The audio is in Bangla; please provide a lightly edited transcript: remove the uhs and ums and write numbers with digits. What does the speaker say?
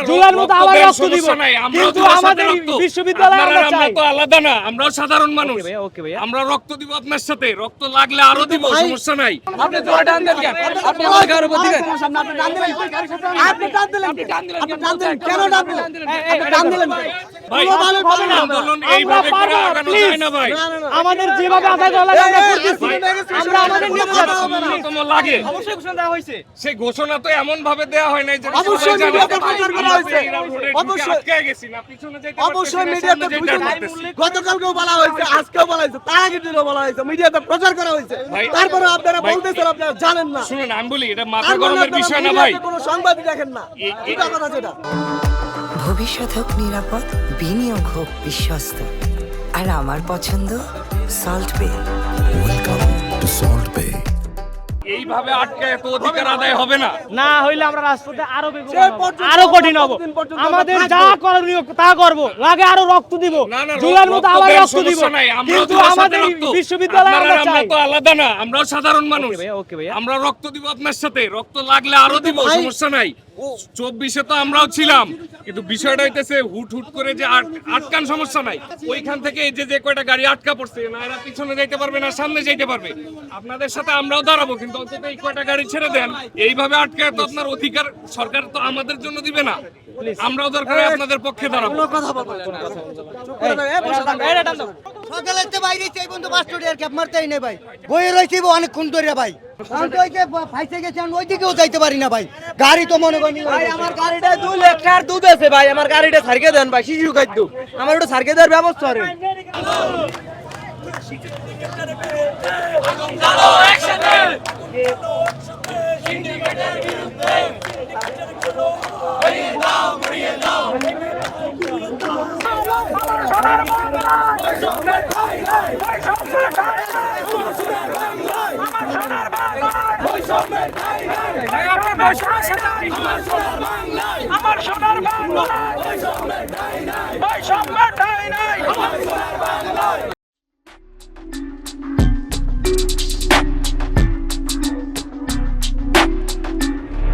জুলাইয়ের মতো আবার রক্ত দিব, কিন্তু আমাদের বিশ্ববিদ্যালয়ে আমরা চাই। তো আলাদা না, আমরাও সাধারণ মানুষ, আমরা রক্ত দিব আপনার সাথে, রক্ত লাগলে আরো দিব, সমস্যা নাই। আপনি জোরে টান দেন কেন? আপনি আমার গায়ের উপর দিবেন? আপনি টান দিলেন, আপনি টান দিলেন, কেন টান দিলেন? আপনি টান দিলেন ভাই আন্দোলন এইভাবে করে আগানো যায় না ভাই। আমাদের যেভাবে আদায় করা লাগে আমরা করতেছি, আমরা আমাদের নিয়ে ন্যূনতম লাগে। অবশ্যই ঘোষণা দেওয়া হয়েছে। সেই ঘোষণা তো এমন ভাবে দেয়া হয় নাই যে অবশ্যই মিডিয়াতে প্রচার করা হয়েছে। অবশ্যই আটকে গেছি না, পিছনে যাইতে অবশ্যই মিডিয়াতে গতকালকেও বলা হয়েছে, আজকেও বলা হয়েছে, তার আগের দিনও বলা হয়েছে, মিডিয়াতে প্রচার করা হয়েছে। তারপরে আপনারা বলতেছেন আপনারা জানেন না। শুনুন আমি বলি, এটা মাথা গরমের বিষয় না ভাই। কোনো সংবাদই দেখেন না, এটা কথা যেটা। ভবিষ্যৎ হোক নিরাপদ, বিনিয়োগ হোক বিশ্বস্ত, আর আমার পছন্দ সল্ট বে। ওয়েলকাম টু সল্ট বে। এইভাবে আটকে এত অধিকার আদায় হবে না। না হইলে আমরা রাজপথে আরো কঠিন হব। আমাদের যা করণীয় তা করব, লাগে আরো রক্ত দিব, জুলাইয়ের মতো আবার রক্ত দিব, কিন্তু আমাদের বিশ্ববিদ্যালয়ে আমরা চাই। আমরা তো আলাদা না, আমরাও সাধারণ মানুষ, আমরা রক্ত দিব আপনার সাথে, রক্ত লাগলে আরো দিব, সমস্যা নাই। 24-এ তো আমরাও ছিলাম, কিন্তু বিষয়টা হইতেছে হুট হুট করে যে আটকান, সমস্যা নাই। ওইখান থেকে এই যে কয়টা গাড়ি আটকা পড়ছে, না এরা পিছনে যাইতে পারবে না সামনে যাইতে পারবে, আপনাদের সাথে আমরাও দাঁড়াবো, কিন্তু অন্তত এই কয়টা গাড়ি ছেড়ে দেন। এইভাবে আটকে তো আপনার অধিকার সরকার তো আমাদের জন্য দিবে না, আমরাও দরকার আপনাদের পক্ষে দাঁড়াবো। সকালেতে বাইরে চাই বন্ধু 500 টাকার ক্যাপ মারতেই নেই ভাই, বইয়ে রয়েছি অনেকক্ষণ ধরে ভাই, আমি তো ওইকে ফাইসে গেছি, আমি ওইদিকেও যাইতে পারি না ভাই, গাড়ি তো মনে করি ভাই আমার গাড়িটা 2 লিটার দুধ আছে ভাই, আমার গাড়িটা সারকে দেন ভাই, শিশু খাদ্য আমার একটু সারকে দেওয়ার ব্যবস্থা করেন। আমার সোনার বাংলা